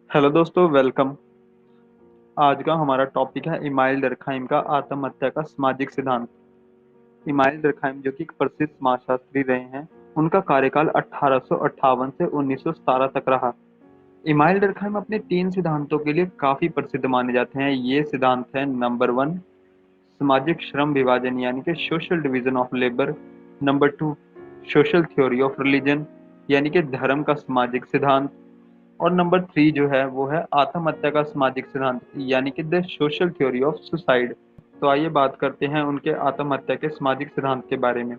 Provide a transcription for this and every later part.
Hello दोस्तों, welcome. आज का हमारा टॉपिक है इमाइल डर्कहाइम का आत्महत्या का सामाजिक सिद्धांत। इमाइल डर्कहाइम जो कि एक प्रसिद्ध समाजशास्त्री रहे हैं, उनका कार्यकाल 1858 से 1917 तक रहा। इमाइल डर्कहाइम अपने 3 सिद्धांतों के लिए काफी प्रसिद्ध माने जाते हैं। ये सिद्धांत है: नंबर 1, सामाजिक श्रम विभाजन यानी कि social division of labour. Number 2, social theory of religion यानी कि धर्म का सामाजिक सिद्धांत। और नंबर 3 जो है वो है आत्महत्या का सामाजिक सिद्धांत यानी कि the social theory of suicide. तो आइए बात करते हैं उनके आत्महत्या के सामाजिक सिद्धांत के बारे में।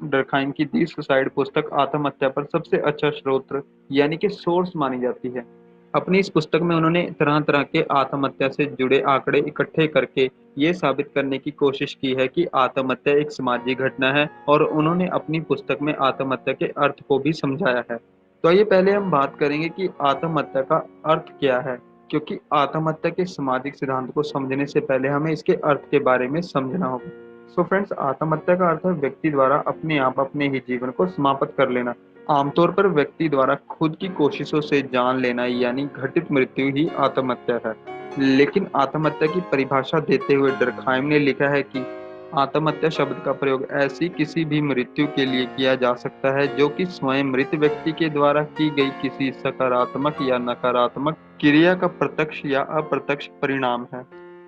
डर्कहाइम की दी सुसाइड पुस्तक आत्महत्या पर सबसे अच्छा स्रोत यानी कि सोर्स मानी जाती है। अपनी इस पुस्तक में उन्होंने तरह तरह के आत्महत्या से जुड़े आंकड़े इकट्ठे करके ये साबित करने की कोशिश की है कि आत्महत्या एक सामाजिक घटना है, और उन्होंने अपनी पुस्तक में आत्महत्या के अर्थ को भी समझाया है। तो आइए पहले हम बात करेंगे कि आत्महत्या का अर्थ क्या है, क्योंकि आत्महत्या के सामाजिक सिद्धांत को समझने से पहले हमें इसके अर्थ के बारे में समझना होगा। सो फ्रेंड्स, आत्महत्या का अर्थ है व्यक्ति द्वारा अपने आप अपने ही जीवन को समाप्त कर लेना। आमतौर पर व्यक्ति द्वारा खुद की कोशिशों से जान लेना यानी घटित मृत्यु ही आत्महत्या है। लेकिन आत्महत्या की परिभाषा देते हुए डर्कहाइम ने लिखा है कि आत्महत्या शब्द का प्रयोग ऐसी किसी भी मृत्यु के लिए किया जा सकता है जो कि स्वयं मृत व्यक्ति के द्वारा की गई किसी सकारात्मक या नकारात्मक क्रिया का प्रत्यक्ष या अप्रत्यक्ष परिणाम है।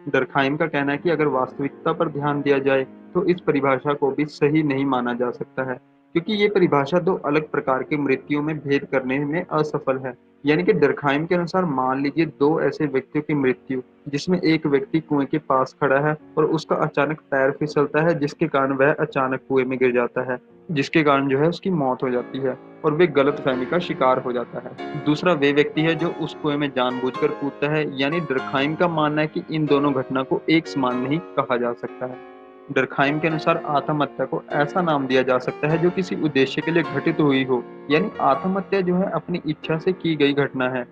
डर्कहाइम का कहना है कि अगर वास्तविकता पर ध्यान दिया जाए तो इस परिभाषा को भी सही नहीं माना जा सकता है, क्योंकि ये परिभाषा दो अलग प्रकार की मृत्युओं में भेद करने में असफल है। यानी कि डर्कहाइम के अनुसार मान लीजिए दो ऐसे व्यक्तियों की मृत्यु, जिसमें एक व्यक्ति कुएं के पास खड़ा है और उसका अचानक पैर फिसलता है, जिसके कारण वह अचानक कुएं में गिर जाता है, जिसके कारण जो है उसकी मौत हो जाती है और वे गलतफहमी का शिकार हो जाता है। दूसरा वे व्यक्ति है जो उस कुएं में जानबूझकर कूदता है। यानी डर्कहाइम का मानना है कि इन दोनों घटना को एक समान नहीं कहा जा सकता है। डर्कहाइम के अनुसार आत्महत्या को ऐसा नाम दिया जा सकता है जो किसी उद्देश्य के लिए घटित हुई हो। यानी आत्महत्या जो है अपनी इच्छा से की गई घटना है।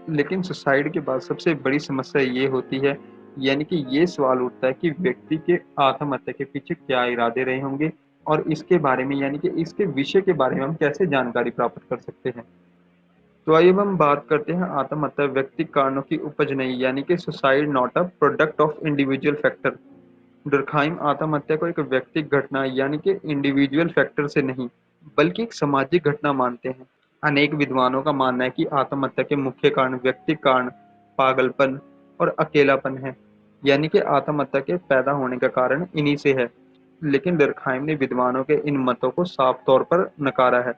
लेकिन सुसाइड के बाद सबसे बड़ी समस्या ये होती है, यानी कि ये सवाल उठता है कि व्यक्ति के आत्महत्या के पीछे क्या इरादे रहे होंगे, और इसके बारे में यानी कि इसके विषय के बारे में हम कैसे जानकारी प्राप्त कर सकते हैं। तो आइए अब हम बात करते हैं आत्महत्या व्यक्तिक कारणों की उपज नहीं, यानी कि suicide not a product of individual factor. Durkheim आत्महत्या को एक व्यक्तिगत घटना यानी कि इंडिविजुअल फैक्टर से नहीं, बल्कि एक सामाजिक घटना मानते हैं। अनेक विद्वानों का मानना है कि आत्महत्या के मुख्य कारण व्यक्तिगत कारण, पागलपन और अकेलापन है। यानी कि आत्महत्या के पैदा होने का कारण इन्हीं से है। लेकिन डर्कहाइम ने विद्वानों के इन मतों को साफ तौर पर नकारा है।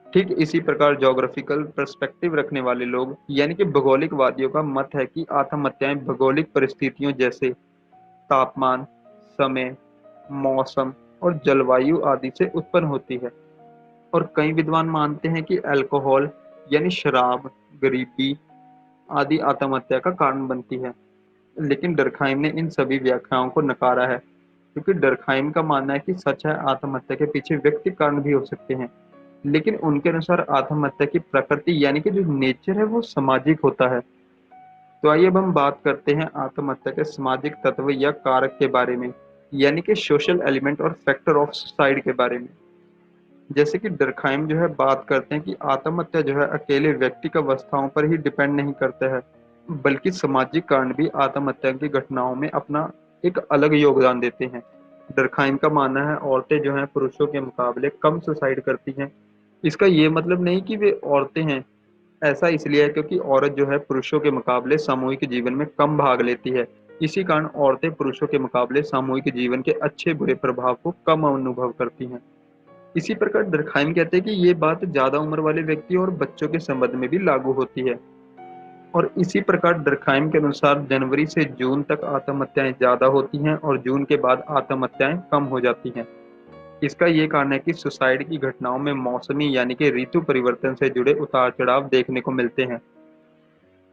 ठीक इसी प्रकार ज्योग्राफिकल पर्सपेक्टिव रखने वाले लोग यानी कि भौगोलिकवादियों का मत है कि आत्महत्याएं भौगोलिक परिस्थितियों जैसे तापमान, समय, मौसम और जलवायु आदि से उत्पन्न होती है। और कई विद्वान मानते हैं कि अल्कोहल यानी शराब, गरीबी आदि आत्महत्या का कारण बनती है। लेकिन डर्कहाइम ने इन सभी व्याख्याओं को नकारा है, क्योंकि डर्कहाइम का मानना है कि सच है आत्महत्या के पीछे व्यक्तिगत कारण भी हो सकते हैं। लेकिन उनके अनुसार आत्महत्या की प्रकृति यानी कि जो नेचर है वो सामाजिक होता है। तो आइए अब हम बात करते हैं आत्महत्या के सामाजिक तत्व या कारक के बारे में, यानी कि सोशल एलिमेंट और फैक्टर ऑफ सुसाइड के बारे में। जैसे कि डर्कहाइम जो है बात करते हैं कि आत्महत्या जो है अकेले व्यक्ति की अवस्थाओं पर ही डिपेंड नहीं करता है, बल्कि सामाजिक कारण भी आत्महत्या की घटनाओं में अपना एक अलग योगदान देते हैं। डर्कहाइम का मानना है औरतें जो हैं पुरुषों के मुकाबले कम सुसाइड करती हैं। इसका ये मतलब नहीं कि वे औरतें हैं, ऐसा इसलिए है क्योंकि औरत जो है पुरुषों के मुकाबले सामूहिक जीवन में कम भाग लेती है। इसी कारण औरतें पुरुषों के मुकाबले सामूहिक जीवन के अच्छे बुरे प्रभाव को कम अनुभव करती हैं। इसी प्रकार डर्कहाइम कहते हैं कि ये बात ज्यादा उम्र वाले व्यक्ति और बच्चों के संबंध में भी लागू होती है। और इसी प्रकार डर्कहाइम के अनुसार जनवरी से जून तक आत्महत्याएं ज्यादा होती हैं और जून के बाद आत्महत्याएं कम हो जाती हैं। इसका ये कारण है कि सुसाइड की घटनाओं में मौसमी यानी कि ऋतु परिवर्तन से जुड़े उतार चढ़ाव देखने को मिलते हैं।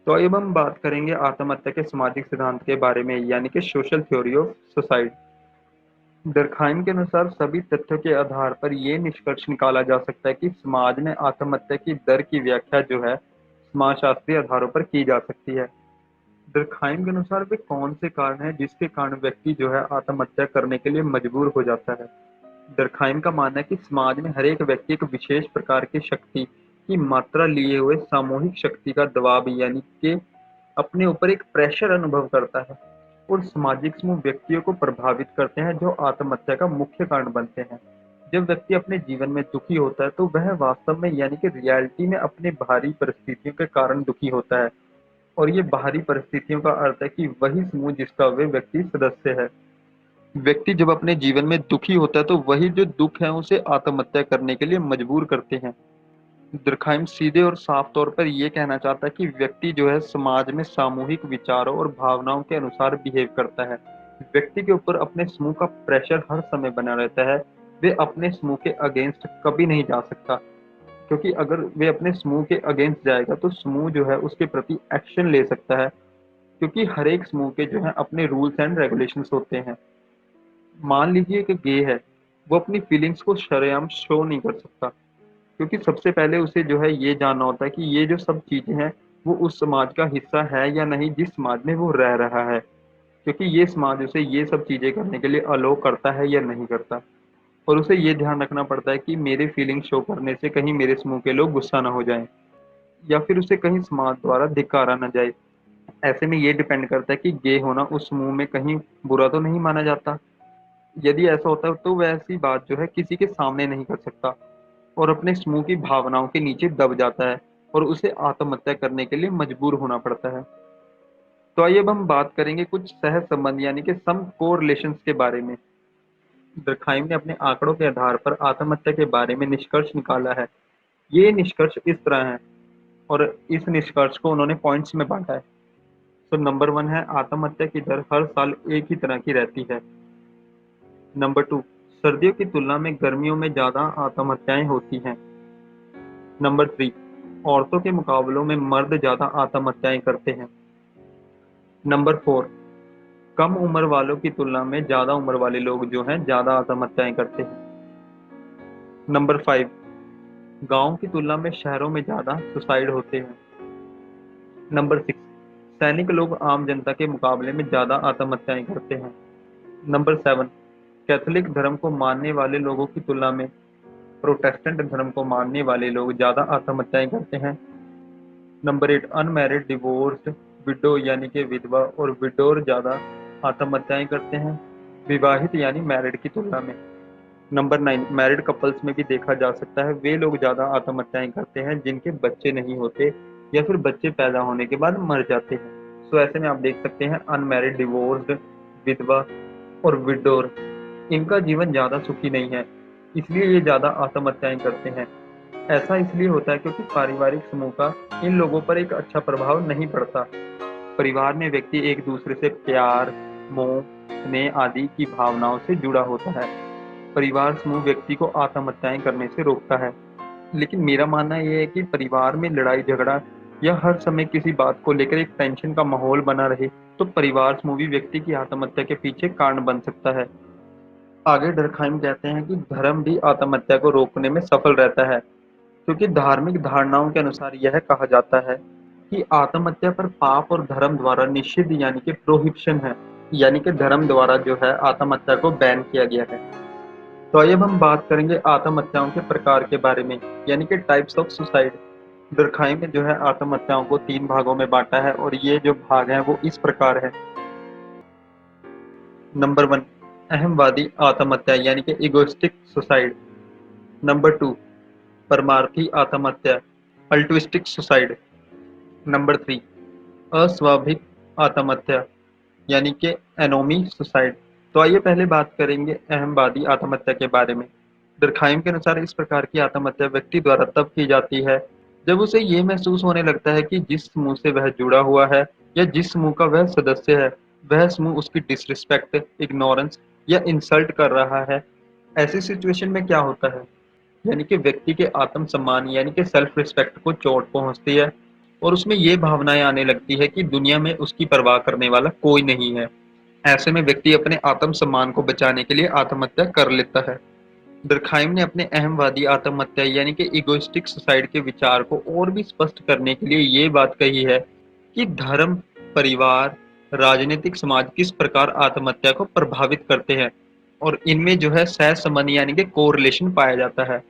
तो अब हम बात करेंगे आत्महत्या के सामाजिक सिद्धांत के बारे में, यानी कि social theory of suicide. Durkheim के अनुसार सभी तथ्यों के आधार पर यह निष्कर्ष निकाला जा सकता है कि समाज में आत्महत्या की दर की व्याख्या जो है समाजशास्त्रीय आधारों पर की जा सकती है। डर्कहाइम के अनुसार वे कौन से कारण हैं जिसके कारण व्यक्ति जो है आत्महत्या करने के लिए मजबूर हो जाता है। डर्कहाइम का मानना है कि समाज में हर एक व्यक्ति एक विशेष प्रकार की शक्ति की मात्रा लिए हुए सामूहिक शक्ति का दबाव यानी कि अपने ऊपर एक प्रेशर अनुभव करता है और सामाजिक समूह व्यक्तियों को प्रभावित करते हैं जो आत्महत्या का मुख्य कारण बनते हैं। जब व्यक्ति अपने जीवन में दुखी होता है तो वह वास्तव में यानी कि रियलिटी में अपने बाहरी परिस्थितियों के कारण दुखी होता है और ये बाहरी परिस्थितियों का अर्थ है कि वही समूह जिसका वे व्यक्ति सदस्य है। व्यक्ति जब अपने जीवन में दुखी होता है तो वही जो दुख है उसे आत्महत्या करने के लिए मजबूर करते हैं। दुर्कheim सीधे और साफ तौर पर ये कहना चाहता है कि व्यक्ति जो है समाज में सामूहिक विचारों और भावनाओं के अनुसार बिहेव करता है। व्यक्ति के ऊपर अपने समूह का प्रेशर हर समय बना रहता है। वे अपने समूह के अगेंस्ट कभी नहीं जा सकता, क्योंकि अगर वे अपने समूह के अगेंस्ट जाएगा तो समूह जो है उसके प्रति एक्शन ले सकता है, क्योंकि हर एक समूह के जो है अपने रूल्स एंड रेगुलेशंस होते हैं। मान लीजिए कि गे है, वो अपनी फीलिंग्स को शरेआम शो नहीं कर सकता, क्योंकि सबसे पहले उसे जो है ये जानना होता है कि ये जो सब चीजें हैं वो उस समाज का हिस्सा है या नहीं जिस समाज में वो रह रहा है, क्योंकि ये समाज उसे ये सब चीजें करने के लिए अलो करता है या नहीं करता। और उसे ये ध्यान रखना पड़ता है कि मेरे फीलिंग शो करने से कहीं मेरे समूह के लोग गुस्सा ना हो जाएं या फिर उसे कहीं समाज द्वारा धिक्कारा ना जाए। ऐसे में ये डिपेंड करता है कि गे होना उस समूह में कहीं बुरा तो नहीं माना जाता। यदि ऐसा होता है तो वह ऐसी बात जो है किसी के सामने नहीं कर सकता और अपने समूह की भावनाओं के नीचे दब जाता है और उसे आत्महत्या करने के लिए मजबूर होना पड़ता है। तो आइए अब हम बात करेंगे कुछ सह संबंध यानी कि सम कोरिलेशंस के बारे में। दरखाइम ने अपने आंकड़ों के आधार पर आत्महत्या के बारे में निष्कर्ष निकाला है। ये निष्कर्ष इस तरह है और इस निष्कर्ष को उन्होंने पॉइंट्स में बांटा है। तो नंबर 1 है आत्महत्या की दर हर साल एक ही तरह की रहती है। नंबर 2, सर्दियों की तुलना में गर्मियों में ज्यादा आत्महत्याएं होती हैं। नंबर 3, औरतों के मुकाबलों में मर्द ज्यादा आत्महत्याएं करते हैं। नंबर 4, कम उम्र वालों की तुलना में ज्यादा उम्र वाले लोग जो हैं ज्यादा आत्महत्याएं करते हैं। नंबर 5, गांव की तुलना में शहरों में ज्यादा सुसाइड होते हैं। नंबर 6, सैनिक लोग आम जनता के मुकाबले में ज्यादा आत्महत्याएं करते हैं। नंबर 7, कैथोलिक धर्म को मानने वाले लोगों की तुलना में प्रोटेस्टेंट धर्म को मानने वाले लोग ज्यादा आत्महत्याएं करते हैं। नंबर 8, अनमैरिड डिवोर्स्ड विडो यानी कि विधवा और विडोर ज्यादा आत्महत्याएं करते हैं विवाहित यानी मैरिड की तुलना में। नंबर 9, मैरिड कपल्स में भी देखा जा सकता है वे लोग ज्यादा आत्महत्याएं करते हैं जिनके बच्चे नहीं होते या फिर बच्चे पैदा होने के बाद मर जाते हैं। तो ऐसे में आप देख सकते हैं अनमैरिड डिवोर्स्ड विधवा और विडोर, इनका जीवन ज्यादा सुखी नहीं है, इसलिए ये ज्यादा आत्महत्याएं करते हैं। ऐसा इसलिए होता है क्योंकि पारिवारिक समूह का इन लोगों पर एक अच्छा प्रभाव नहीं पड़ता। परिवार में व्यक्ति एक दूसरे से प्यार, मोह, स्नेह आदि की भावनाओं से जुड़ा होता है। परिवार समूह व्यक्ति को आत्महत्याएं करने से रोकता है। लेकिन मेरा मानना यह है कि परिवार में लड़ाई झगड़ा या हर समय किसी बात को लेकर एक टेंशन का माहौल बना रहे तो परिवार समूह भी व्यक्ति की आत्महत्या के पीछे कारण बन सकता है। आगे डरखाइम कहते हैं कि धर्म भी आत्महत्या को रोकने में सफल रहता है, क्योंकि धार्मिक धारणाओं के अनुसार यह कहा जाता है कि आत्महत्या पर पाप और धर्म द्वारा निषिद्ध यानी कि प्रोहिबिशन है, यानी कि धर्म द्वारा जो है आत्महत्या को बैन किया गया है। तो आइए अब हम बात करेंगे आत्महत्याओं के प्रकार के बारे में, यानी कि टाइप्स ऑफ सुसाइड। दुर्खाइम ने जो है आत्महत्याओं को 3 भागों में बांटा है और ये जो भाग हैं वो इस प्रकार है। नंबर 1, अहमवादी आत्महत्या यानी कि इगोइस्टिक सुसाइड। नंबर 2, परमार्थी आत्महत्या अल्ट्रुइस्टिक सुसाइड। नंबर 3, अस्वाभाविक आत्महत्या यानी कि एनोमी सुसाइड। तो आइए पहले बात करेंगे अहमवादी आत्महत्या के बारे में। दरखाइम के अनुसार इस प्रकार की आत्महत्या व्यक्ति द्वारा तब की जाती है जब उसे ये महसूस होने लगता है कि जिस समूह से वह जुड़ा हुआ है या जिस समूह का वह सदस्य है वह समूह उसकी डिसरिस्पेक्ट, इग्नोरेंस या इंसल्ट कर रहा है। ऐसी सिचुएशन में क्या होता है, यानी कि व्यक्ति के आत्मसम्मान यानी कि सेल्फ रिस्पेक्ट को चोट पहुंचती है और उसमें ये भावनाएं आने लगती है कि दुनिया में उसकी परवाह करने वाला कोई नहीं है। ऐसे में व्यक्ति अपने आत्मसम्मान को बचाने के लिए आत्महत्या कर लेता है। दरखाइम ने अपने अहमवादी आत्महत्या यानी कि इगोइस्टिक सुसाइड के विचार को और भी स्पष्ट करने के लिए ये बात कही है कि धर्म, परिवार, राजनीतिक समाज किस प्रकार आत्महत्या को प्रभावित करते हैं और इनमें जो है सह संबंध यानी कि कोरिलेशन पाया जाता है।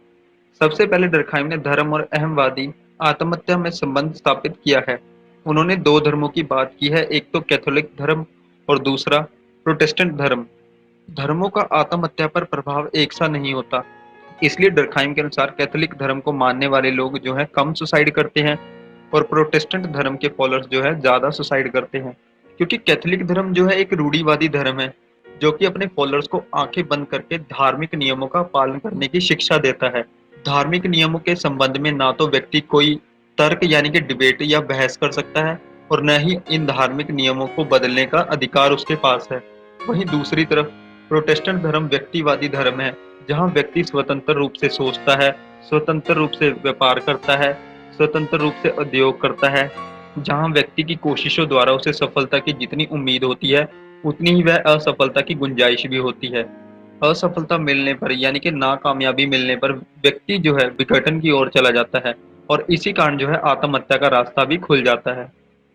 सबसे पहले डर्कहाइम ने धर्म और अहमवादी आत्महत्या में संबंध स्थापित किया है। उन्होंने दो धर्मों की बात की है, एक तो कैथोलिक धर्म और दूसरा प्रोटेस्टेंट धर्म। धर्मों का आत्महत्या पर प्रभाव एक सा नहीं होता। इसलिए डर्कहाइम के अनुसार कैथोलिक धर्म को मानने वाले लोग जो है कम सुसाइड करते हैं और प्रोटेस्टेंट धर्म के फॉलोअर्स जो है ज्यादा सुसाइड करते हैं। क्योंकि कैथोलिक धर्म जो है एक रूढ़िवादी धर्म है, जो कि अपने फॉलोअर्स को आंखें बंद करके धार्मिक नियमों का पालन करने की शिक्षा देता है। धार्मिक नियमों के संबंध में ना तो व्यक्ति कोई तर्क यानी कि डिबेट या बहस कर सकता है और न ही इन धार्मिक नियमों को बदलने का अधिकार उसके पास है। वहीं दूसरी तरफ प्रोटेस्टेंट धर्म व्यक्तिवादी धर्म है, जहां व्यक्ति स्वतंत्र रूप से सोचता है, स्वतंत्र रूप से व्यापार करता है, स्वतंत्र रूप से उद्योग करता है, जहां व्यक्ति की कोशिशों द्वारा उसे सफलता की जितनी उम्मीद होती है उतनी ही वह असफलता की गुंजाइश भी होती है। असफलता मिलने पर यानी कि नाकामयाबी मिलने पर व्यक्ति जो है विघटन की ओर चला जाता है और इसी कारण जो है आत्महत्या का रास्ता भी खुल जाता है।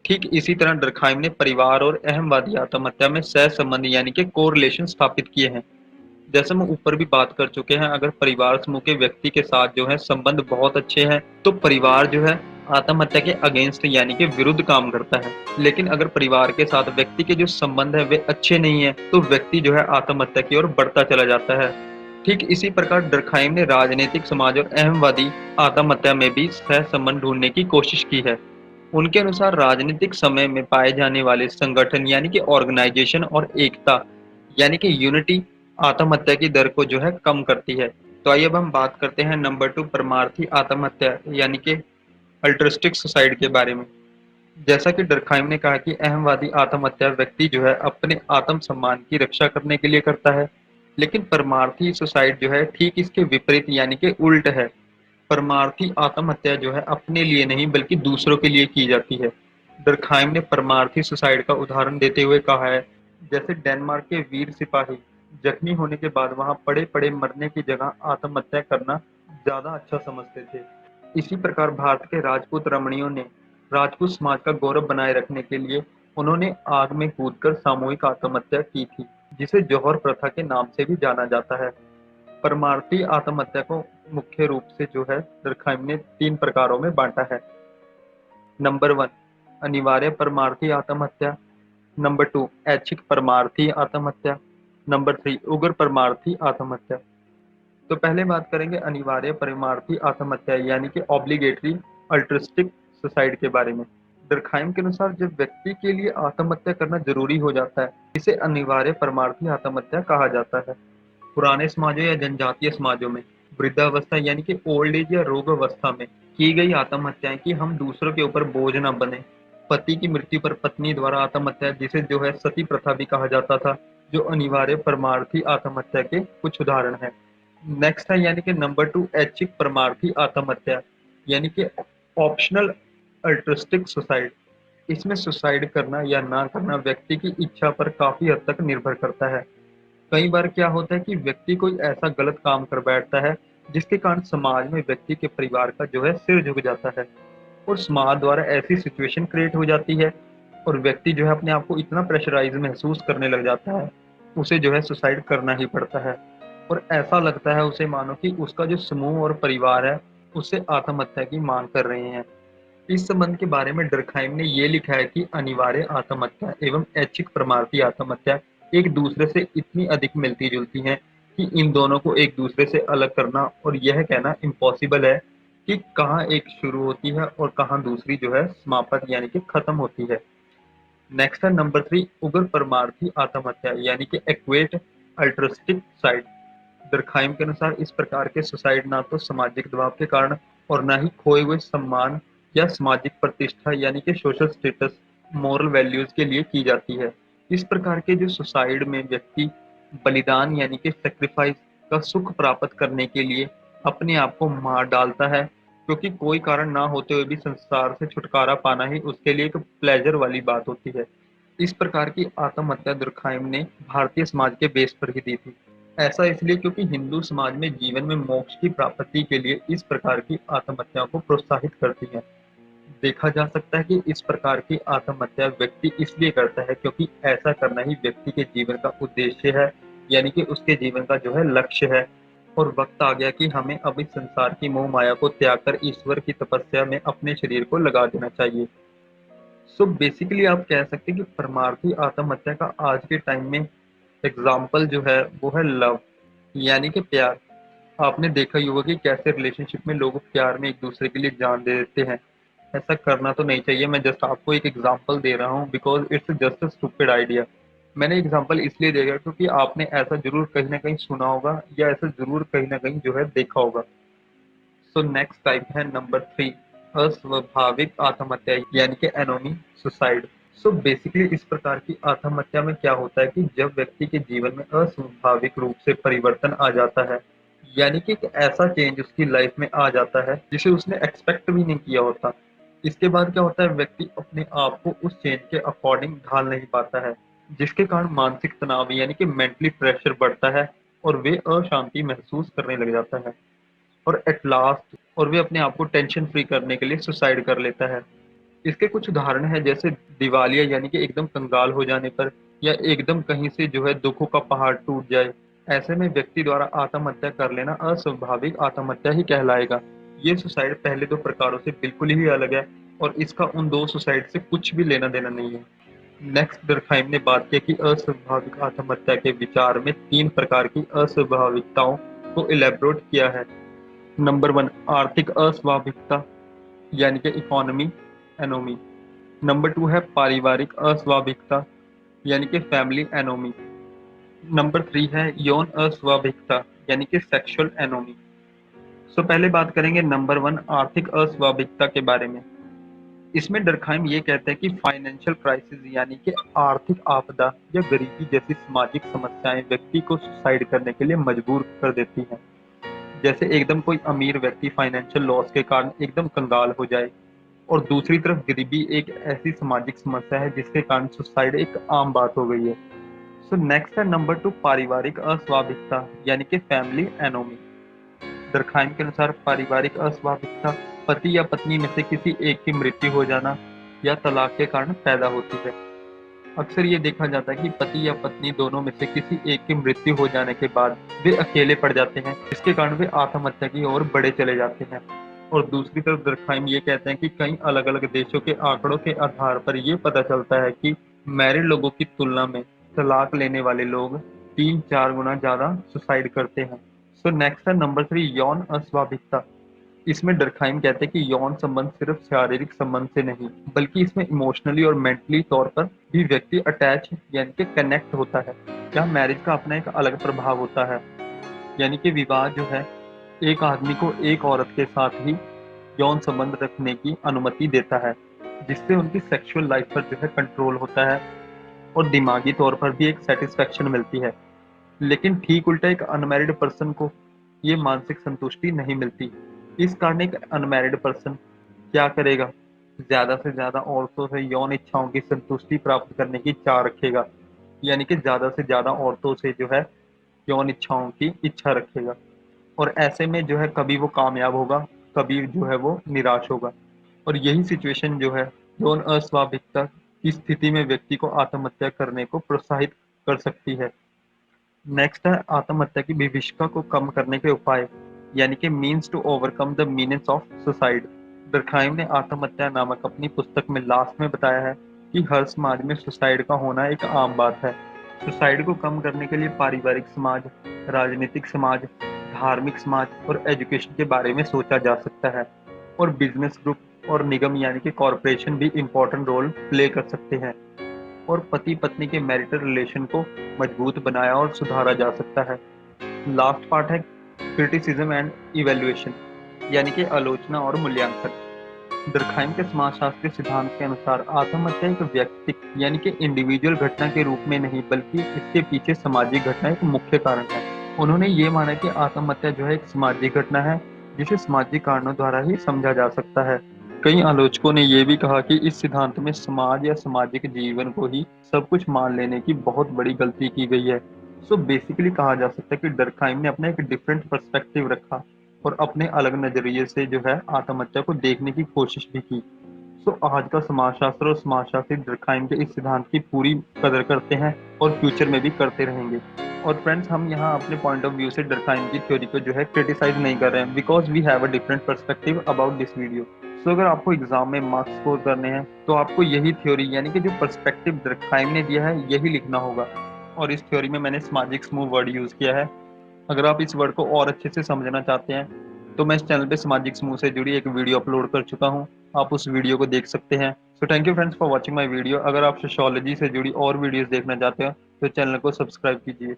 ठीक इसी तरह डर्कहाइम ने परिवार और अहमवादी आत्महत्या में सह संबंध यानी कि कोरिलेशन स्थापित किए हैं। जैसे हम ऊपर भी बात कर चुके हैं, अगर परिवार समूह के व्यक्ति के साथ जो है संबंध बहुत अच्छे हैं तो परिवार जो है आत्महत्या के अगेंस्ट यानी कि विरुद्ध काम करता है। लेकिन अगर परिवार के साथ व्यक्ति के जो संबंध है वे अच्छे नहीं है तो व्यक्ति जो है आत्महत्या की ओर बढ़ता चला जाता है। ठीक इसी प्रकार डर्कहाइम ने राजनीतिक, समाज और अहमवादी आत्महत्या में भी सह संबंध ढूंढने की कोशिश की है। उनके अनुसार राजनीतिक समय में पाए जाने वाले संगठन यानी कि ऑर्गेनाइजेशन और एकता यानी कि यूनिटी आत्महत्या की दर को जो है कम करती है। तो आइए अब हम बात करते हैं नंबर 2 परमार्थी आत्महत्या यानी कि अल्ट्रिस्टिक सुसाइड के बारे में। जैसा कि डर्कहाइम ने कहा कि अहमवादी आत्महत्या व्यक्ति जो है अपने आत्म सम्मान की रक्षा करने के लिए करता है, लेकिन परमार्थी सुसाइड जो है ठीक इसके विपरीत यानी कि उल्ट है। परमार्थी आत्महत्या जो है अपने लिए नहीं बल्कि दूसरों के लिए की जाती है। डर्कहाइम ने परमार्थी सुसाइड का उदाहरण देते हुए कहा है, जैसे डेनमार्क के वीर सिपाही जख्मी होने के बाद वहां पड़े पड़े मरने की जगह आत्महत्या करना ज्यादा अच्छा समझते थे। इसी प्रकार भारत के राजपूत रमणियों ने राजपूत समाज का गौरव बनाए रखने के लिए उन्होंने आग में कूदकर सामूहिक आत्महत्या की थी, जिसे जौहर प्रथा के नाम से भी जाना जाता है। परमार्थी आत्महत्या को मुख्य रूप से जो है डर्कहाइम ने 3 प्रकारों में बांटा है। नंबर 1 अनिवार्य परमार्थी आत्महत्या, नंबर 2 ऐच्छिक परमार्थी आत्महत्या, नंबर 3 उग्र परमार्थी आत्महत्या। तो पहले बात करेंगे अनिवार्य परमार्थी आत्महत्या यानी कि ऑब्लिगेटरी अल्ट्रिस्टिक सुसाइड के बारे में। डर्कहाइम के अनुसार जब व्यक्ति के लिए आत्महत्या करना जरूरी हो जाता है, इसे अनिवार्य परमार्थी आत्महत्या कहा जाता है। पुराने समाजों या जनजातीय समाजों में वृद्धावस्था यानी कि ओल्ड एज या रोग अवस्था में की गई आत्महत्याएं कि हम दूसरों के ऊपर बोझ न बने। पति की मृत्यु पर पत्नी द्वारा आत्महत्या जिसे जो है सती प्रथा भी कहा जाता था, जो अनिवार्य परमार्थी आत्महत्या के कुछ उदाहरण हैं। नेक्स्ट है यानी कि नंबर 2 ऐच्छिक परमार्थी आत्महत्या यानी कि ऑप्शनल अल्ट्रिस्टिक सुसाइड। इसमें सुसाइड करना या ना करना व्यक्ति की इच्छा पर काफी हद तक निर्भर करता है। कई बार क्या होता है कि व्यक्ति कोई ऐसा गलत काम कर बैठता है जिसके कारण समाज में व्यक्ति के परिवार का जो है सिर झुक जाता है और समाज द्वारा ऐसी सिचुएशन क्रिएट हो जाती है और व्यक्ति जो है अपने आप को इतना प्रेशराइज महसूस करने लग जाता है, उसे जो है सुसाइड करना ही पड़ता है और ऐसा लगता है उसे मानो कि उसका जो समूह और परिवार है उससे आत्महत्या की मांग कर रहे हैं। इस संबंध के बारे में डर्कहाइम ने ये लिखा है कि अनिवार्य आत्महत्या एवं ऐच्छिक परमार्थी आत्महत्या एक दूसरे से इतनी अधिक मिलती जुलती हैं कि इन दोनों को एक दूसरे से अलग करना और यह कहना इम्पॉसिबल है कि कहाँ एक शुरू होती है और कहाँ दूसरी जो है समाप्त यानी कि खत्म होती है। नेक्स्ट है नंबर 3 उग्र परमार्थी आत्महत्या यानी कि एक्वेट अल्ट्रिस्टिक सुसाइड। दरखाइम के अनुसार इस प्रकार के सुसाइड ना तो सामाजिक दबाव के कारण और ना ही खोए हुए सम्मान या सामाजिक प्रतिष्ठा यानी कि सोशल स्टेटस मॉरल वैल्यूज के लिए की जाती है। इस प्रकार के जो सुसाइड में व्यक्ति बलिदान यानी कि सेक्रीफाइस का सुख प्राप्त करने के लिए अपने आप को मार डालता है, क्योंकि कोई कारण ना होते हुए भी संसार से छुटकारा पाना ही उसके लिए एक प्लेजर वाली बात होती है। इस प्रकार की आत्महत्या दुर्खाइम ने भारतीय समाज के बेस पर ही दी थी। ऐसा इसलिए क्योंकि हिंदू समाज में जीवन में मोक्ष की प्राप्ति के लिए इस प्रकार की आत्महत्या को प्रोत्साहित करती है। देखा जा सकता है कि इस प्रकार की आत्महत्या व्यक्ति इसलिए करता है क्योंकि ऐसा करना ही व्यक्ति के जीवन का उद्देश्य है, यानी कि उसके जीवन का जो है लक्ष्य है। और वक्त आ गया कि हमें अब इस संसार की मोह माया को त्याग कर ईश्वर की तपस्या में अपने शरीर को लगा देना चाहिए। सो बेसिकली आप कह सकते हैं कि परमार्थी आत्महत्या का आज के टाइम में एग्जाम्पल जो है वो है लव, यानी कि प्यार। आपने देखा ही होगा कि कैसे रिलेशनशिप में लोग प्यार में एक दूसरे के लिए जान दे देते हैं। ऐसा करना तो नहीं चाहिए। मैं जस्ट आपको एक एग्जांपल दे रहा हूँ because it's just a stupid idea. मैंने एग्जांपल इसलिए दिया क्योंकि आपने ऐसा जरूर कहीं ना कहीं सुना होगा या ऐसा जरूर कहीं ना कहीं जो है देखा होगा। सो नेक्स्ट टाइप है नंबर 3, अस्वाभाविक आत्महत्या यानी कि एनोमी सुसाइड। सो बेसिकली इस प्रकार की आत्महत्या में क्या होता है कि जब व्यक्ति के जीवन में अस्वाभाविक रूप से परिवर्तन आ जाता है, यानी कि एक ऐसा चेंज उसकी लाइफ में आ जाता है जिसे उसने एक्सपेक्ट भी नहीं किया होता। इसके बाद क्या होता है, व्यक्ति अपने आप को उस चेंज के अकॉर्डिंग ढाल नहीं पाता है, जिसके कारण मानसिक तनाव यानी कि मेंटली प्रेशर बढ़ता है और वे अशांति महसूस करने लग जाता है। और एट लास्ट और वे अपने आप को टेंशन फ्री करने के लिए सुसाइड कर लेता है। इसके कुछ उदाहरण हैं जैसे दिवालिया यानी कि एकदम कंगाल हो जाने पर, या एकदम कहीं से जो है दुखों का पहाड़ टूट जाए। ऐसे में व्यक्ति द्वारा आत्महत्या कर लेना अस्वाभाविक आत्महत्या ही कहलाएगा। ये सुसाइड पहले दो प्रकारों से बिल्कुल ही अलग है और इसका उन दो सुसाइड से कुछ भी लेना देना नहीं है। नेक्स्ट डर्कहाइम ने बात की कि अस्वाभाविक आत्महत्या के विचार में तीन प्रकार की अस्वाभाविकताओं को इलेबोरेट किया है। नंबर 1, आर्थिक अस्वाभाविकता यानी कि इकोनॉमी एनोमी। नंबर 2 है पारिवारिक अस्वाभाविकता यानी कि फैमिली एनोमी। नंबर 3 है यौन अस्वाभाविकता यानी कि सेक्सुअल एनोमी। सो पहले बात करेंगे नंबर 1, आर्थिक अस्वाभाविकता के बारे में। इसमें डर्कहाइम ये कहते हैं कि फाइनेंशियल क्राइसिस यानी कि आर्थिक आपदा या गरीबी जैसी सामाजिक समस्याएं व्यक्ति को सुसाइड करने के लिए मजबूर कर देती हैं। जैसे एकदम कोई अमीर व्यक्ति फाइनेंशियल लॉस के कारण एकदम कंगाल हो जाए, और दूसरी तरफ गरीबी एक ऐसी सामाजिक समस्या है जिसके कारण सुसाइड एक आम बात हो गई है। सो नेक्स्ट है नंबर 2, पारिवारिक अस्वाभाविकता यानी कि फैमिली एनोमी। दरखाइन के अनुसार पारिवारिक अस्वाभाविकता पति या पत्नी में से किसी एक की मृत्यु हो जाना या तलाक के कारण पैदा होती है। अक्सर ये देखा जाता है कि पति या पत्नी दोनों में से किसी एक की मृत्यु हो जाने के बाद वे अकेले पड़ जाते हैं, जिसके कारण वे आत्महत्या की ओर बढ़े चले जाते हैं। और दूसरी तरफ दरखाइम ये कहते हैं कि कई अलग अलग देशों के आंकड़ों के आधार पर यह पता चलता है कि मैरिड लोगों की तुलना में तलाक लेने वाले लोग 3-4 गुना ज्यादा सुसाइड करते हैं। सो नेक्स्ट है नंबर 3, यौन अस्वाभाविकता। इसमें डर्कहाइम कहते हैं कि यौन संबंध सिर्फ शारीरिक संबंध से नहीं, बल्कि इसमें इमोशनली और मेंटली तौर पर भी व्यक्ति अटैच यानी कि कनेक्ट होता है। यहाँ मैरिज का अपना एक अलग प्रभाव होता है, यानी कि विवाह जो है एक आदमी को एक औरत के साथ ही यौन संबंध रखने की अनुमति देता है, जिससे उनकी सेक्सुअल लाइफ पर जो है कंट्रोल होता है और दिमागी तौर पर भी एक सेटिस्फेक्शन मिलती है। लेकिन ठीक उल्टा एक अनमैरिड पर्सन को ये मानसिक संतुष्टि नहीं मिलती। इस कारण एक अनमैरिड पर्सन क्या करेगा, ज्यादा से ज्यादा औरतों से यौन इच्छाओं की संतुष्टि प्राप्त करने की चाह रखेगा, यानी कि ज्यादा से ज्यादा औरतों से जो है यौन इच्छाओं की इच्छा रखेगा। और ऐसे में जो है कभी वो कामयाब होगा, कभी जो है वो निराश होगा। और यही सिचुएशन जो है यौन अस्वाभाविकता की स्थिति में व्यक्ति को आत्महत्या करने को प्रोत्साहित कर सकती है। नेक्स्ट है आत्महत्या की विभीषिका को कम करने के उपाय, यानी कि means to overcome the meanings of suicide. Durkheim ने आत्महत्या नामक अपनी पुस्तक में लास्ट में बताया है कि हर समाज में सुसाइड का होना एक आम बात है। सुसाइड को कम करने के लिए पारिवारिक समाज, राजनीतिक समाज, धार्मिक समाज और एजुकेशन के बारे में सोचा जा सकता है। और बिजनेस ग्रुप और निगम यानी कि कॉरपोरेशन भी इम्पोर्टेंट रोल प्ले कर सकते हैं। और पति पत्नी के मैरिटल रिलेशन को मजबूत बनाया और सुधारा जा सकता है। लास्ट पार्ट है क्रिटिसिज्म एंड इवेल्युएशन, यानी कि आलोचना और मूल्यांकन। दर्कहाइम के समाजशास्त्रीय सिद्धांत के अनुसार आत्महत्या एक व्यक्ति यानी कि इंडिविजुअल घटना के रूप में नहीं, बल्कि इसके पीछे सामाजिक घटना एक मुख्य कारण है। उन्होंने ये माना कि आत्महत्या जो है एक सामाजिक घटना है जिसे सामाजिक कारणों द्वारा ही समझा जा सकता है। कई आलोचकों ने यह भी कहा कि इस सिद्धांत में समाज या सामाजिक जीवन को ही सब कुछ मान लेने की बहुत बड़ी गलती की गई है। सो बेसिकली कहा जा सकता है कि डर्कहाइम ने अपना एक डिफरेंट पर्सपेक्टिव रखा और अपने अलग नजरिए से जो है आत्महत्या को देखने की कोशिश भी की। सो आज का समाजशास्त्र और समाजशास्त्री डर्कहाइम के इस सिद्धांत की पूरी कदर करते हैं और फ्यूचर में भी करते रहेंगे। और फ्रेंड्स, हम यहाँ अपने पॉइंट ऑफ व्यू से डर्कहाइम की थ्योरी को जो है क्रिटिसाइज नहीं कर रहे हैं, because we have a different perspective about this video. So अगर आपको एग्जाम में मार्क्स स्कोर करने हैं तो आपको यही थ्योरी यानी कि जो पर्सपेक्टिव डर्कहाइम ने दिया है यही लिखना होगा। और इस थ्योरी में मैंने सामाजिक समूह वर्ड यूज किया है। अगर आप इस वर्ड को और अच्छे से समझना चाहते हैं तो मैं इस चैनल पे सामाजिक समूह से जुड़ी एक वीडियो अपलोड कर चुका हूँ, आप उस वीडियो को देख सकते हैं। So thank you friends for watching my video. अगर आप सोशियोलॉजी से जुड़ी और वीडियोस देखना चाहते हो तो चैनल को सब्सक्राइब कीजिए।